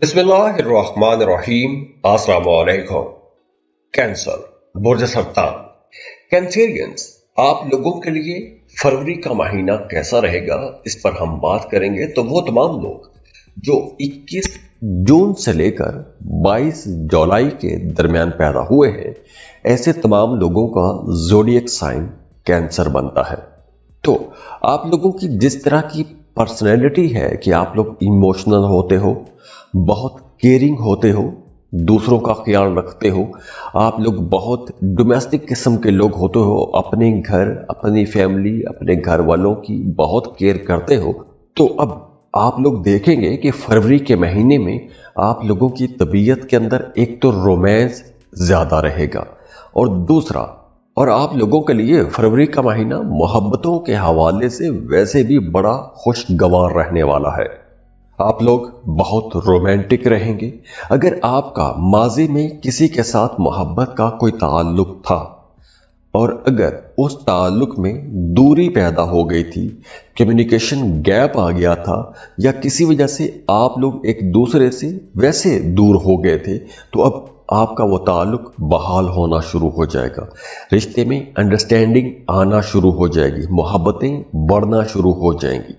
बिस्मिल्लाहिर्रहमानिर्रहीम। अस्सलाम वालेकुम। कैंसर, बुर्ज सरतान। कैंसेरियंस, आप लोगों के लिए फरवरी का महीना कैसा रहेगा, इस पर हम बात करेंगे। तो वो तमाम लोग जो 21 जून से लेकर 22 जुलाई के दरमियान पैदा हुए हैं, ऐसे तमाम लोगों का ज़ोडिएक साइन कैंसर बनता है। तो आप लोगों की जिस तरह की पर्सनैलिटी है कि आप लोग इमोशनल होते हो, बहुत केयरिंग होते हो, दूसरों का ख्याल रखते हो, आप लोग बहुत डोमेस्टिक किस्म के लोग होते हो, अपने घर, अपनी फैमिली, अपने घर वालों की बहुत केयर करते हो। तो अब आप लोग देखेंगे कि फरवरी के महीने में आप लोगों की तबीयत के अंदर एक तो रोमांस ज़्यादा रहेगा और दूसरा, और आप लोगों के लिए फरवरी का महीना मोहब्बतों के हवाले से वैसे भी बड़ा खुशगवार रहने वाला है। आप लोग बहुत रोमांटिक रहेंगे। अगर आपका माजी में किसी के साथ मोहब्बत का कोई ताल्लुक था और अगर उस ताल्लुक में दूरी पैदा हो गई थी, कम्युनिकेशन गैप आ गया था, या किसी वजह से आप लोग एक दूसरे से वैसे दूर हो गए थे, तो अब आपका वो ताल्लुक बहाल होना शुरू हो जाएगा। रिश्ते में अंडरस्टैंडिंग आना शुरू हो जाएगी, मोहब्बतें बढ़ना शुरू हो जाएंगी।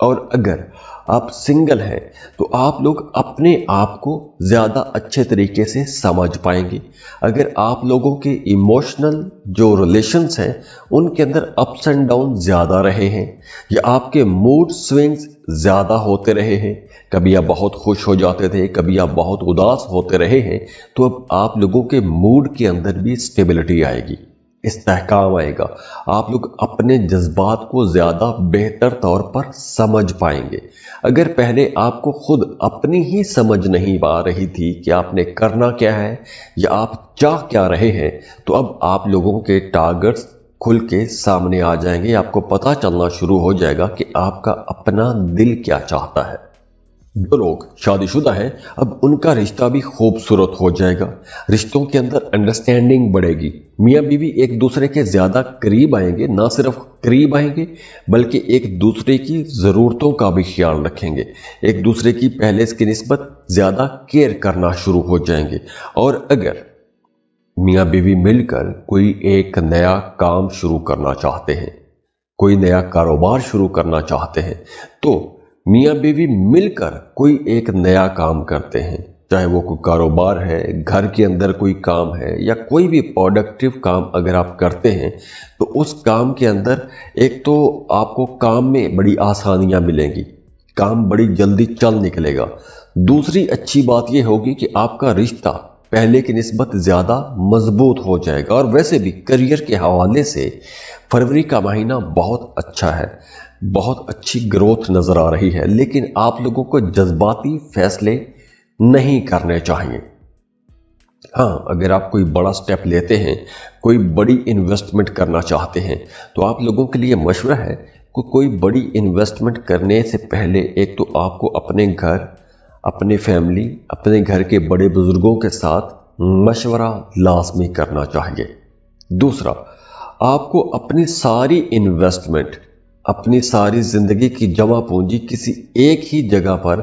और अगर आप सिंगल हैं तो आप लोग अपने आप को ज़्यादा अच्छे तरीके से समझ पाएंगे। अगर आप लोगों के इमोशनल जो रिलेशंस हैं उनके अंदर अप्स एंड डाउन ज़्यादा रहे हैं, या आपके मूड स्विंग्स ज़्यादा होते रहे हैं, कभी आप बहुत खुश हो जाते थे, कभी आप बहुत उदास होते रहे हैं, तो अब आप लोगों के मूड के अंदर भी स्टेबिलिटी आएगी, इस्तेहकाम आएगा। आप लोग अपने जज्बात को ज़्यादा बेहतर तौर पर समझ पाएंगे। अगर पहले आपको खुद अपनी ही समझ नहीं पा रही थी कि आपने करना क्या है या आप चाह क्या रहे हैं, तो अब आप लोगों के टारगेट्स खुल के सामने आ जाएंगे। आपको पता चलना शुरू हो जाएगा कि आपका अपना दिल क्या चाहता है। जो लोग शादीशुदा हैं, अब उनका रिश्ता भी खूबसूरत हो जाएगा। रिश्तों के अंदर अंडरस्टैंडिंग बढ़ेगी। मियाँ बीवी एक दूसरे के ज़्यादा करीब आएंगे, ना सिर्फ करीब आएंगे बल्कि एक दूसरे की ज़रूरतों का भी ख्याल रखेंगे, एक दूसरे की पहले की निस्बत ज़्यादा केयर करना शुरू हो जाएंगे। और अगर मियाँ बीवी मिलकर कोई एक नया काम शुरू करना चाहते हैं, कोई नया कारोबार शुरू करना चाहते हैं, तो मियाँ बीवी मिलकर कोई एक नया काम करते हैं, चाहे वो कोई कारोबार है, घर के अंदर कोई काम है, या कोई भी प्रोडक्टिव काम अगर आप करते हैं, तो उस काम के अंदर एक तो आपको काम में बड़ी आसानियां मिलेंगी, काम बड़ी जल्दी चल निकलेगा। दूसरी अच्छी बात यह होगी कि आपका रिश्ता पहले की निस्बत ज़्यादा मजबूत हो जाएगा। और वैसे भी करियर के हवाले से फरवरी का महीना बहुत अच्छा है, बहुत अच्छी ग्रोथ नज़र आ रही है, लेकिन आप लोगों को जज्बाती फैसले नहीं करने चाहिए। हाँ, अगर आप कोई बड़ा स्टेप लेते हैं, कोई बड़ी इन्वेस्टमेंट करना चाहते हैं, तो आप लोगों के लिए मशवरा है कि कोई बड़ी इन्वेस्टमेंट करने से पहले एक तो आपको अपने घर, अपने फैमिली, अपने घर के बड़े बुजुर्गों के साथ मशवरा लाजमी करना चाहिए। दूसरा, आपको अपनी सारी इन्वेस्टमेंट, अपनी सारी ज़िंदगी की जमा पूंजी किसी एक ही जगह पर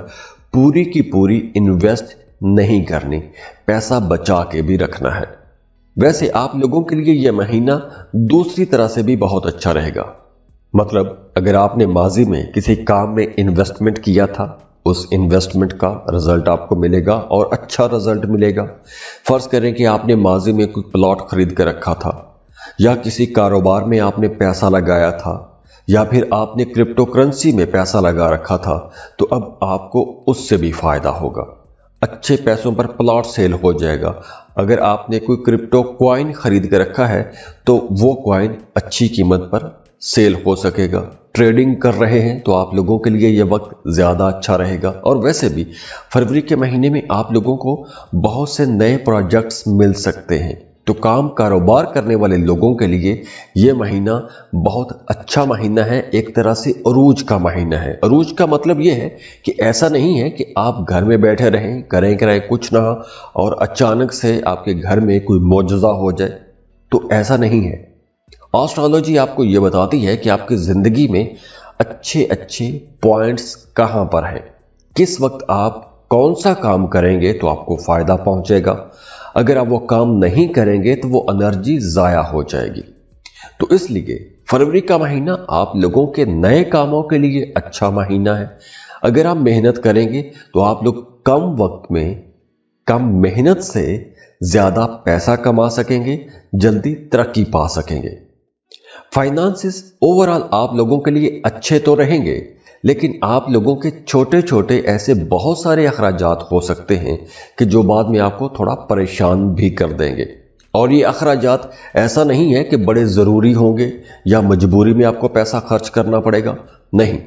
पूरी की पूरी इन्वेस्ट नहीं करनी, पैसा बचा के भी रखना है। वैसे आप लोगों के लिए यह महीना दूसरी तरह से भी बहुत अच्छा रहेगा। मतलब अगर आपने माजी में किसी काम में इन्वेस्टमेंट किया था, उस इन्वेस्टमेंट का रिजल्ट आपको मिलेगा और अच्छा रिजल्ट मिलेगा। फ़र्ज़ करें कि आपने माजी में कोई प्लॉट खरीद कर रखा था, या किसी कारोबार में आपने पैसा लगाया था, या फिर आपने क्रिप्टो करेंसी में पैसा लगा रखा था, तो अब आपको उससे भी फ़ायदा होगा। अच्छे पैसों पर प्लॉट सेल हो जाएगा। अगर आपने कोई क्रिप्टो कॉइन खरीद कर रखा है तो वो कॉइन अच्छी कीमत पर सेल हो सकेगा। ट्रेडिंग कर रहे हैं तो आप लोगों के लिए यह वक्त ज़्यादा अच्छा रहेगा। और वैसे भी फरवरी के महीने में आप लोगों को बहुत से नए प्रोजेक्ट्स मिल सकते हैं। तो काम कारोबार करने वाले लोगों के लिए ये महीना बहुत अच्छा महीना है, एक तरह से अरूज का महीना है। अरूज का मतलब ये है कि ऐसा नहीं है कि आप घर में बैठे रहें, करें कराएं कुछ ना, और अचानक से आपके घर में कोई मौजज़ा हो जाए, तो ऐसा नहीं है। एस्ट्रोलॉजी आपको ये बताती है कि आपकी ज़िंदगी में अच्छे अच्छे पॉइंट्स कहाँ पर हैं, किस वक्त आप कौन सा काम करेंगे तो आपको फायदा पहुंचेगा, अगर आप वो काम नहीं करेंगे तो वो एनर्जी जाया हो जाएगी। तो इसलिए फरवरी का महीना आप लोगों के नए कामों के लिए अच्छा महीना है। अगर आप मेहनत करेंगे तो आप लोग कम वक्त में कम मेहनत से ज्यादा पैसा कमा सकेंगे, जल्दी तरक्की पा सकेंगे। फाइनेंसेस ओवरऑल आप लोगों के लिए अच्छे तो रहेंगे, लेकिन आप लोगों के छोटे छोटे ऐसे बहुत सारे अखराजात हो सकते हैं कि जो बाद में आपको थोड़ा परेशान भी कर देंगे। और ये अखराजात ऐसा नहीं है कि बड़े ज़रूरी होंगे या मजबूरी में आपको पैसा खर्च करना पड़ेगा, नहीं।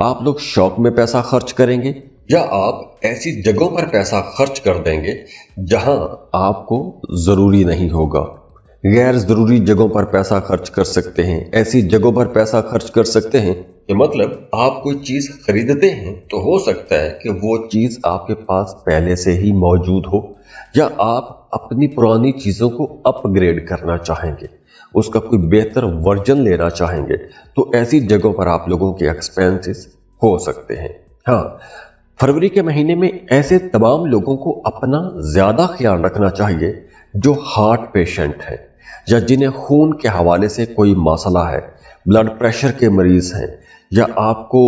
आप लोग शौक में पैसा खर्च करेंगे या आप ऐसी जगहों पर पैसा खर्च कर देंगे जहां आपको ज़रूरी नहीं होगा। गैर ज़रूरी जगहों पर पैसा खर्च कर सकते हैं, ऐसी जगहों पर पैसा खर्च कर सकते हैं कि मतलब आप कोई चीज़ खरीदते हैं तो हो सकता है कि वो चीज़ आपके पास पहले से ही मौजूद हो, या आप अपनी पुरानी चीज़ों को अपग्रेड करना चाहेंगे, उसका कोई बेहतर वर्जन लेना चाहेंगे, तो ऐसी जगहों पर आप लोगों के एक्सपेंसेस हो सकते हैं। हाँ, फरवरी के महीने में ऐसे तमाम लोगों को अपना ज़्यादा ख्याल रखना चाहिए जो हार्ट पेशेंट हैं या जिन्हें खून के हवाले से कोई मसला है, ब्लड प्रेशर के मरीज़ हैं, या आपको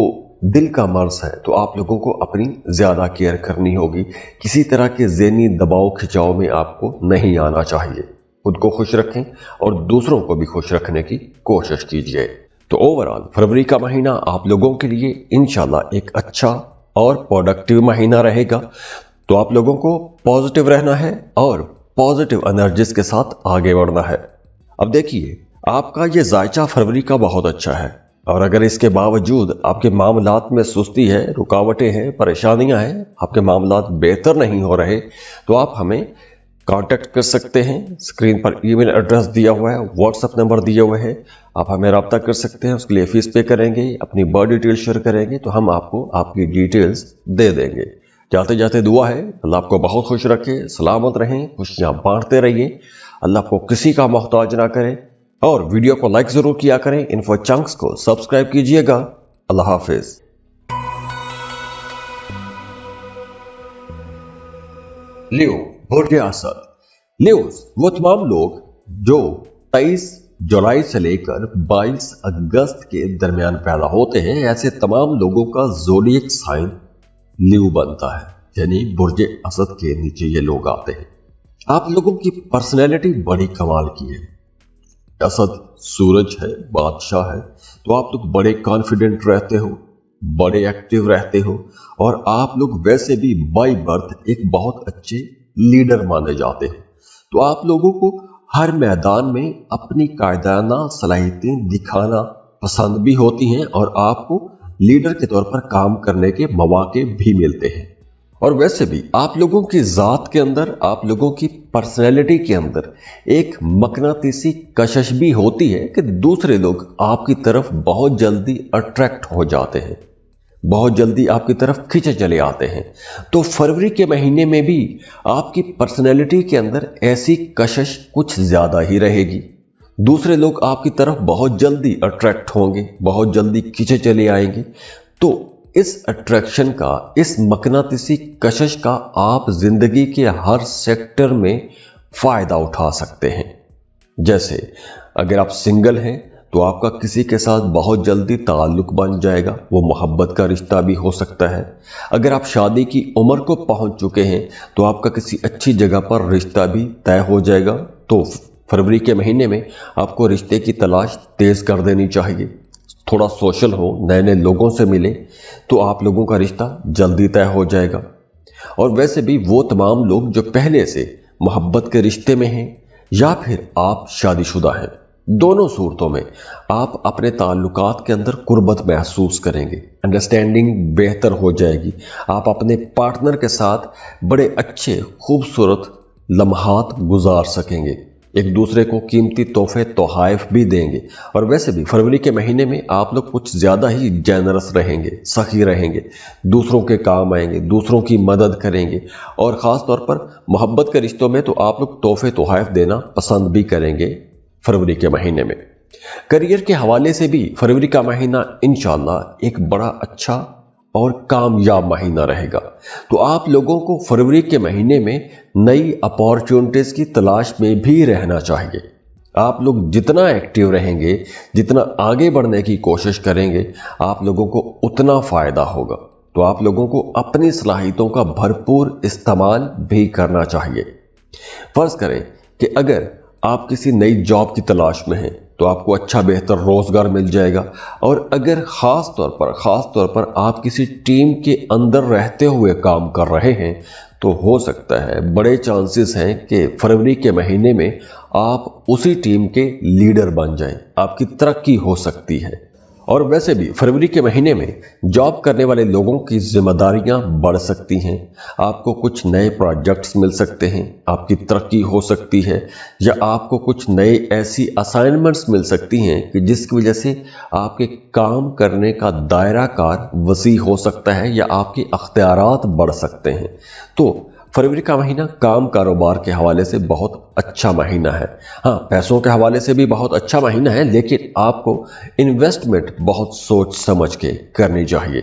दिल का मर्ज है, तो आप लोगों को अपनी ज़्यादा केयर करनी होगी। किसी तरह के ज़हनी दबाव खिंचाव में आपको नहीं आना चाहिए। खुद को खुश रखें और दूसरों को भी खुश रखने की कोशिश कीजिए। तो ओवरऑल फरवरी का महीना आप लोगों के लिए इंशाल्लाह एक अच्छा और प्रोडक्टिव महीना रहेगा। तो आप लोगों को पॉजिटिव रहना है और पॉजिटिव एनर्जीज के साथ आगे बढ़ना है। अब देखिए, आपका ये जायचा फरवरी का बहुत अच्छा है, और अगर इसके बावजूद आपके मामलात में सुस्ती है, रुकावटें हैं, परेशानियां हैं, आपके मामलात बेहतर नहीं हो रहे, तो आप हमें कांटेक्ट कर सकते हैं। स्क्रीन पर ईमेल एड्रेस दिया हुआ है, व्हाट्सएप नंबर दिए हुए हैं, आप हमें रब्ता कर सकते हैं। उसके लिए फीस पे करेंगे, अपनी बर्थ डिटेल शेयर करेंगे तो हम आपको आपकी डिटेल्स दे देंगे। जाते जाते दुआ है, अल्लाह आपको बहुत खुश रखे, सलामत रहें, खुशियाँ बांटते रहिए, अल्लाह आपको किसी का मोहताज ना करे। और वीडियो को लाइक जरूर किया करें, इन्फो चंक्स को सब्सक्राइब कीजिएगा। अल्लाह हाफिज। लियो बुर्ज असद। लियोस वो तमाम लोग जो 23 जुलाई से लेकर 22 अगस्त के दरमियान पैदा होते हैं, ऐसे तमाम लोगों का ज़ोडिएक साइन लियो बनता है, यानी बुर्ज असद के नीचे ये लोग आते हैं। आप लोगों की पर्सनैलिटी बड़ी कमाल की है। असद सूरज है, बादशाह है, तो आप लोग बड़े कॉन्फिडेंट रहते हो, बड़े एक्टिव रहते हो, और आप लोग वैसे भी बाय बर्थ एक बहुत अच्छे लीडर माने जाते हो। तो आप लोगों को हर मैदान में अपनी कायदाना सलाहियतें दिखाना पसंद भी होती हैं, और आपको लीडर के तौर पर काम करने के मौके भी मिलते हैं। और वैसे भी आप लोगों की ज़ात के अंदर, आप लोगों की पर्सनैलिटी के अंदर एक मकनातीसी कशिश भी होती है कि दूसरे लोग आपकी तरफ बहुत जल्दी अट्रैक्ट हो जाते हैं, बहुत जल्दी आपकी तरफ खींचे चले आते हैं। तो फरवरी के महीने में भी आपकी पर्सनैलिटी के अंदर ऐसी कशिश कुछ ज़्यादा ही रहेगी। दूसरे लोग आपकी तरफ बहुत जल्दी अट्रैक्ट होंगे, बहुत जल्दी खींचे चले आएंगे। तो इस अट्रैक्शन का, इस मकनातीसी कशिश का आप जिंदगी के हर सेक्टर में फायदा उठा सकते हैं। जैसे अगर आप सिंगल हैं तो आपका किसी के साथ बहुत जल्दी ताल्लुक बन जाएगा, वो मोहब्बत का रिश्ता भी हो सकता है। अगर आप शादी की उम्र को पहुंच चुके हैं तो आपका किसी अच्छी जगह पर रिश्ता भी तय हो जाएगा। तो फरवरी के महीने में आपको रिश्ते की तलाश तेज कर देनी चाहिए। थोड़ा सोशल हो, नए नए लोगों से मिले, तो आप लोगों का रिश्ता जल्दी तय हो जाएगा। और वैसे भी वो तमाम लोग जो पहले से मोहब्बत के रिश्ते में हैं या फिर आप शादीशुदा हैं, दोनों सूरतों में आप अपने ताल्लुकात के अंदर कुर्बत महसूस करेंगे, अंडरस्टैंडिंग बेहतर हो जाएगी। आप अपने पार्टनर के साथ बड़े अच्छे खूबसूरत लम्हात गुजार सकेंगे, एक दूसरे को कीमती तोहफे तोहाइफ भी देंगे। और वैसे भी फरवरी के महीने में आप लोग कुछ ज़्यादा ही जेनरस रहेंगे, सखी रहेंगे, दूसरों के काम आएंगे, दूसरों की मदद करेंगे, और ख़ास तौर पर मोहब्बत के रिश्तों में तो आप लोग तोहफे तोहाइफ देना पसंद भी करेंगे फरवरी के महीने में। करियर के हवाले से भी फरवरी का महीना इंशाल्लाह एक बड़ा अच्छा और कामयाब महीना रहेगा। तो आप लोगों को फरवरी के महीने में नई अपॉर्चुनिटीज की तलाश में भी रहना चाहिए। आप लोग जितना एक्टिव रहेंगे, जितना आगे बढ़ने की कोशिश करेंगे, आप लोगों को उतना फायदा होगा। तो आप लोगों को अपनी सलाहियतों का भरपूर इस्तेमाल भी करना चाहिए। फर्ज करें कि अगर आप किसी नई जॉब की तलाश में हैं तो आपको अच्छा बेहतर रोजगार मिल जाएगा। और अगर खास तौर पर आप किसी टीम के अंदर रहते हुए काम कर रहे हैं तो हो सकता है, बड़े चांसेस हैं कि फरवरी के महीने में आप उसी टीम के लीडर बन जाएं, आपकी तरक्की हो सकती है। और वैसे भी फरवरी के महीने में जॉब करने वाले लोगों की जिम्मेदारियां बढ़ सकती हैं, आपको कुछ नए प्रोजेक्ट्स मिल सकते हैं, आपकी तरक्की हो सकती है, या आपको कुछ नए ऐसी असाइनमेंट्स मिल सकती हैं कि जिसकी वजह से आपके काम करने का दायरा कार वसी हो सकता है या आपके अख्तियारात बढ़ सकते हैं। तो फरवरी का महीना काम कारोबार के हवाले से बहुत अच्छा महीना है। हाँ, पैसों के हवाले से भी बहुत अच्छा महीना है, लेकिन आपको इन्वेस्टमेंट बहुत सोच समझ के करनी चाहिए,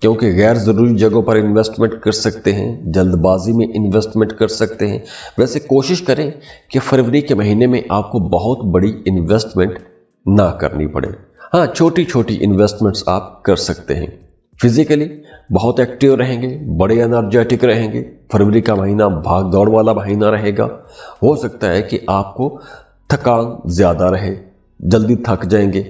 क्योंकि गैर ज़रूरी जगहों पर इन्वेस्टमेंट कर सकते हैं, जल्दबाजी में इन्वेस्टमेंट कर सकते हैं। वैसे कोशिश करें कि फरवरी के महीने में आपको बहुत बड़ी इन्वेस्टमेंट ना करनी पड़े। हाँ, छोटी छोटी इन्वेस्टमेंट्स आप कर सकते हैं। फिजिकली बहुत एक्टिव रहेंगे, बड़े एनर्जेटिक रहेंगे। फरवरी का महीना भाग दौड़ वाला महीना रहेगा। हो सकता है कि आपको थकान ज़्यादा रहे, जल्दी थक जाएंगे।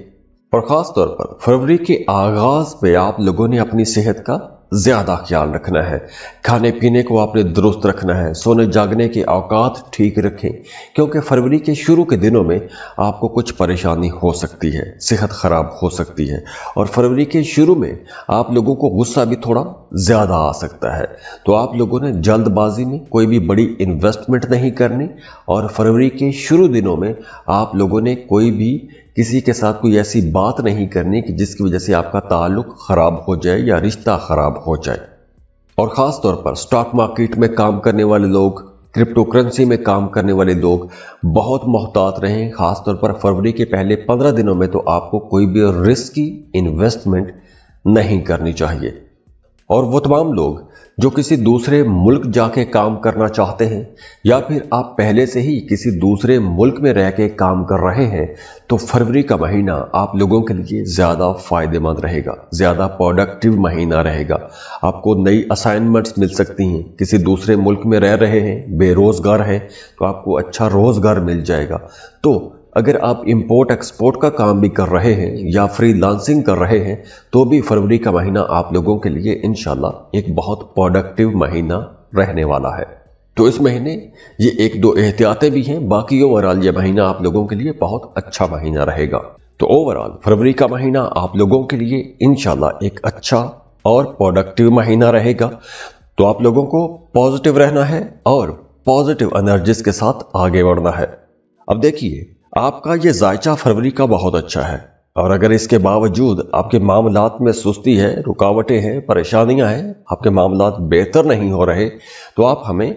और ख़ास तौर पर फरवरी के आगाज़ पे आप लोगों ने अपनी सेहत का ज़्यादा ख्याल रखना है, खाने पीने को आपने दुरुस्त रखना है, सोने जागने के औकात ठीक रखें, क्योंकि फरवरी के शुरू के दिनों में आपको कुछ परेशानी हो सकती है, सेहत ख़राब हो सकती है। और फरवरी के शुरू में आप लोगों को गुस्सा भी थोड़ा ज़्यादा आ सकता है। तो आप लोगों ने जल्दबाजी में कोई भी बड़ी इन्वेस्टमेंट नहीं करनी, और फरवरी के शुरू दिनों में आप लोगों ने कोई भी किसी के साथ कोई ऐसी बात नहीं करनी कि जिसकी वजह से आपका ताल्लुक खराब हो जाए या रिश्ता खराब हो जाए। और ख़ास तौर पर स्टॉक मार्केट में काम करने वाले लोग, क्रिप्टो करेंसी में काम करने वाले लोग बहुत मोहतात रहें। ख़ास तौर पर फरवरी के पहले 15 दिनों में तो आपको कोई भी रिस्की इन्वेस्टमेंट नहीं करनी चाहिए। और वो तमाम लोग जो किसी दूसरे मुल्क जाके काम करना चाहते हैं, या फिर आप पहले से ही किसी दूसरे मुल्क में रह के काम कर रहे हैं, तो फरवरी का महीना आप लोगों के लिए ज़्यादा फ़ायदेमंद रहेगा, ज़्यादा प्रोडक्टिव महीना रहेगा। आपको नई असाइनमेंट्स मिल सकती हैं। किसी दूसरे मुल्क में रह रहे हैं, बेरोज़गार हैं, तो आपको अच्छा रोज़गार मिल जाएगा। तो अगर आप इंपोर्ट एक्सपोर्ट का काम भी कर रहे हैं या फ्रीलांसिंग कर रहे हैं, तो भी फरवरी का महीना आप लोगों के लिए इंशाल्लाह एक बहुत प्रोडक्टिव महीना रहने वाला है। तो इस महीने ये एक दो एहतियातें भी हैं, बाकी ओवरऑल ये महीना आप लोगों के लिए बहुत अच्छा महीना रहेगा। तो ओवरऑल फरवरी का महीना आप लोगों के लिए इंशाल्लाह एक अच्छा और प्रोडक्टिव महीना रहेगा। तो आप लोगों को पॉजिटिव रहना है और पॉजिटिव एनर्जीज के साथ आगे बढ़ना है। अब देखिए, आपका ये जायचा फरवरी का बहुत अच्छा है, और अगर इसके बावजूद आपके मामलात में सुस्ती है, रुकावटें हैं, परेशानियां हैं, आपके मामलात बेहतर नहीं हो रहे, तो आप हमें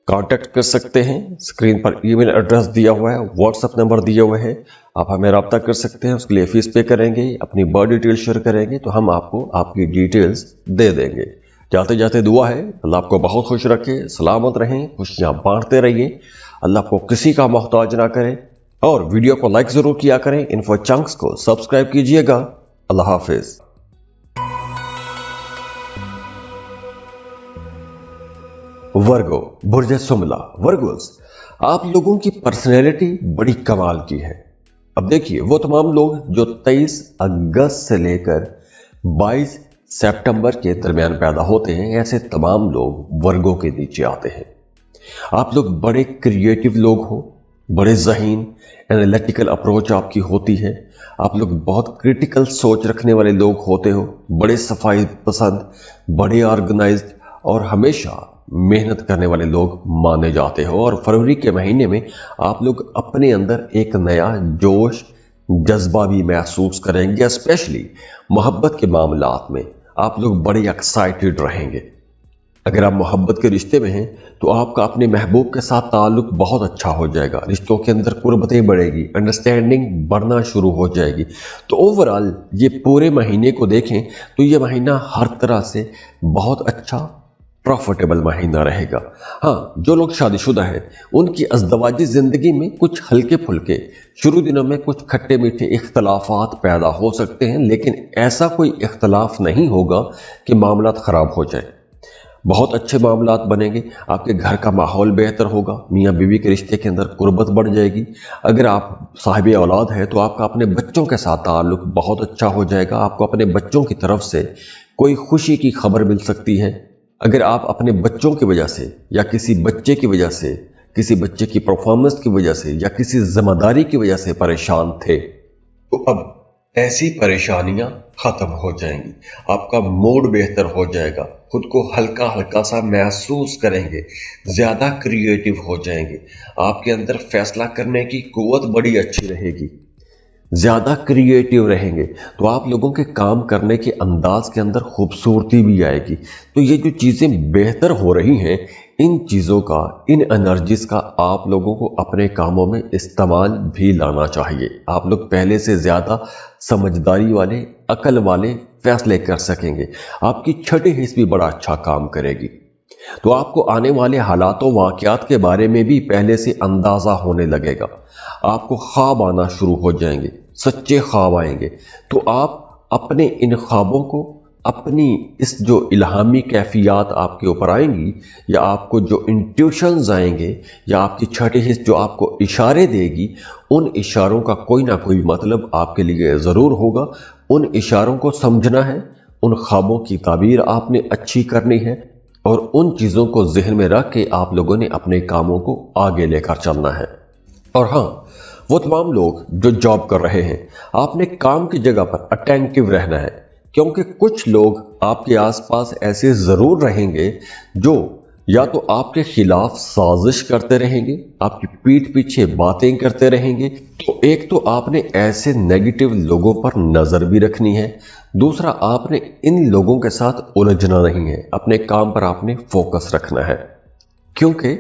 कांटेक्ट कर सकते हैं। स्क्रीन पर ईमेल एड्रेस दिया हुआ है, व्हाट्सएप नंबर दिए हुए हैं, आप हमें रब्ता कर सकते हैं। उसके लिए फीस पे करेंगे, अपनी बर्थ डिटेल शेयर करेंगे तो हम आपको आपकी डिटेल्स दे देंगे। जाते जाते दुआ है, अल्लाह आपको बहुत खुश रखे, सलामत रहें, खुशियाँ बांटते रहिए, अल्लाह आपको किसी का मोहताज ना करे। और वीडियो को लाइक जरूर किया करें, इन्फो चंक्स को सब्सक्राइब कीजिएगा। अल्लाह हाफिज। वर्गो, बुर्ज सुमला, वर्गोस, आप लोगों की पर्सनैलिटी बड़ी कमाल की है। अब देखिए, वो तमाम लोग जो 23 अगस्त से लेकर 22 सितंबर के दरमियान पैदा होते हैं, ऐसे तमाम लोग वर्गों के नीचे आते हैं। आप लोग बड़े क्रिएटिव लोग हो, बड़े ज़हीन, एनालिटिकल अप्रोच आपकी होती है। आप लोग बहुत क्रिटिकल सोच रखने वाले लोग होते हो, बड़े सफाई पसंद, बड़े ऑर्गेनाइज्ड और हमेशा मेहनत करने वाले लोग माने जाते हो। और फरवरी के महीने में आप लोग अपने अंदर एक नया जोश, जज्बा भी महसूस करेंगे। स्पेशली मोहब्बत के मामलात में आप लोग बड़े एक्साइटेड रहेंगे। अगर आप मोहब्बत के रिश्ते में हैं तो आपका अपने महबूब के साथ ताल्लुक बहुत अच्छा हो जाएगा, रिश्तों के अंदर कुर्बतें बढ़ेगी, अंडरस्टैंडिंग बढ़ना शुरू हो जाएगी। तो ओवरऑल ये पूरे महीने को देखें तो ये महीना हर तरह से बहुत अच्छा प्रॉफिटेबल महीना रहेगा। हाँ, जो लोग शादीशुदा हैं उनकी अज़दवाजी ज़िंदगी में कुछ हल्के फुल्के शुरू दिनों में कुछ खट्टे मीठे इख्तलाफात पैदा हो सकते हैं, लेकिन ऐसा कोई इख्तलाफ नहीं होगा कि मामलात ख़राब हो जाए। बहुत अच्छे मामलात बनेंगे, आपके घर का माहौल बेहतर होगा, मियाँ बीवी के रिश्ते के अंदर कुर्बत बढ़ जाएगी। अगर आप साहिब औलाद हैं तो आपका अपने बच्चों के साथ ताल्लुक बहुत अच्छा हो जाएगा, आपको अपने बच्चों की तरफ से कोई खुशी की खबर मिल सकती है। अगर आप अपने बच्चों की वजह से या किसी बच्चे की वजह से, किसी बच्चे की परफॉर्मेंस की वजह से या किसी जिम्मेदारी की वजह से परेशान थे तो अब ऐसी परेशानियां खत्म हो जाएंगी, आपका मूड बेहतर हो जाएगा, खुद को हल्का हल्का सा महसूस करेंगे, ज्यादा क्रिएटिव हो जाएंगे, आपके अंदर फैसला करने की कुव्वत बड़ी अच्छी रहेगी, ज्यादा क्रिएटिव रहेंगे तो आप लोगों के काम करने के अंदाज के अंदर खूबसूरती भी आएगी। तो ये जो चीजें बेहतर हो रही हैं, इन चीजों का, इन एनर्जीज का आप लोगों को अपने कामों में इस्तेमाल भी लाना चाहिए। आप लोग पहले से ज्यादा समझदारी वाले, अकल वाले फैसले कर सकेंगे, आपकी छठी हिस्स भी बड़ा अच्छा काम करेगी। तो आपको आने वाले हालातों वाक़यात के बारे में भी पहले से अंदाज़ा होने लगेगा, आपको ख्वाब आना शुरू हो जाएंगे, सच्चे ख्वाब आएंगे। तो आप अपने इन ख्वाबों को, अपनी इस जो इल्हामी कैफियत आपके ऊपर आएंगी या आपको जो इंट्यूशंस आएंगे या आपकी छठी हिस्स जो आपको इशारे देगी, उन इशारों का कोई ना कोई मतलब आपके लिए ज़रूर होगा। उन इशारों को समझना है, उन ख्वाबों की ताबीर आपने अच्छी करनी है और उन चीज़ों को जहन में रख के आप लोगों ने अपने कामों को आगे लेकर चलना है। और हाँ, वो तमाम लोग जो जॉब कर रहे हैं, आपने काम की जगह पर अटेंटिव रहना है, क्योंकि कुछ लोग आपके आसपास ऐसे ज़रूर रहेंगे जो या तो आपके खिलाफ साजिश करते रहेंगे, आपकी पीठ पीछे बातें करते रहेंगे। तो एक तो आपने ऐसे नेगेटिव लोगों पर नज़र भी रखनी है, दूसरा आपने इन लोगों के साथ उलझना नहीं है, अपने काम पर आपने फोकस रखना है। क्योंकि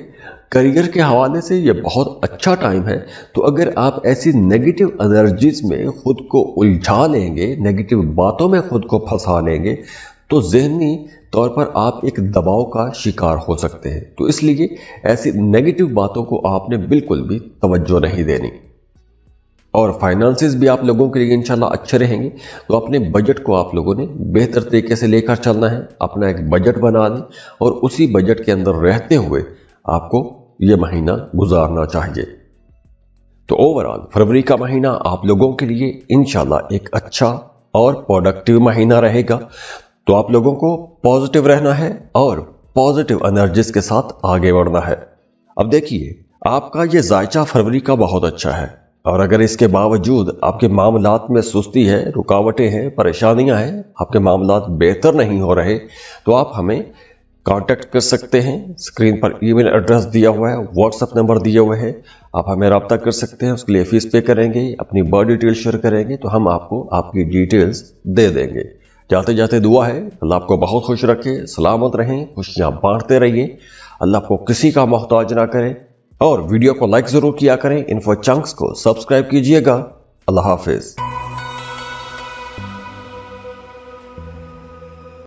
करियर के हवाले से ये बहुत अच्छा टाइम है। तो अगर आप ऐसी नेगेटिव एनर्जीज में खुद को उलझा लेंगे, नेगेटिव बातों में खुद को फंसा लेंगे, तो ज़हनी तौर पर आप एक दबाव का शिकार हो सकते हैं। तो इसलिए ऐसी नेगेटिव बातों को आपने बिल्कुल भी तवज्जो नहीं देनी। और फाइनेंसेस भी आप लोगों के लिए इंशाल्लाह अच्छे रहेंगे। तो अपने बजट को आप लोगों ने बेहतर तरीके से लेकर चलना है, अपना एक बजट बना दें और उसी बजट के अंदर रहते हुए आपको ये महीना गुजारना चाहिए। तो ओवरऑल फरवरी का महीना आप लोगों के लिए इंशाल्लाह एक अच्छा और प्रोडक्टिव महीना रहेगा। तो आप लोगों को पॉजिटिव रहना है और पॉजिटिव एनर्जीज के साथ आगे बढ़ना है। अब देखिए, आपका ये जायचा फरवरी का बहुत अच्छा है और अगर इसके बावजूद आपके मामलात में सुस्ती है, रुकावटें हैं, परेशानियां हैं, आपके मामलात बेहतर नहीं हो रहे, तो आप हमें कांटेक्ट कर सकते हैं। स्क्रीन पर ईमेल एड्रेस दिया हुआ है, व्हाट्सएप नंबर दिए हुए हैं, आप हमें रब्ता कर सकते हैं। उसके लिए फीस पे करेंगे, अपनी बर्थ डिटेल शेयर करेंगे तो हम आपको आपकी डिटेल्स दे देंगे। जाते जाते दुआ है, अल्लाह आपको बहुत खुश रखे, सलामत रहें, खुशियाँ बांटते रहिए, अल्लाह आपको किसी का मोहताज ना करे। और वीडियो को लाइक ज़रूर किया करें, इन्फो चंक्स को सब्सक्राइब कीजिएगा। अल्लाह हाफिज़।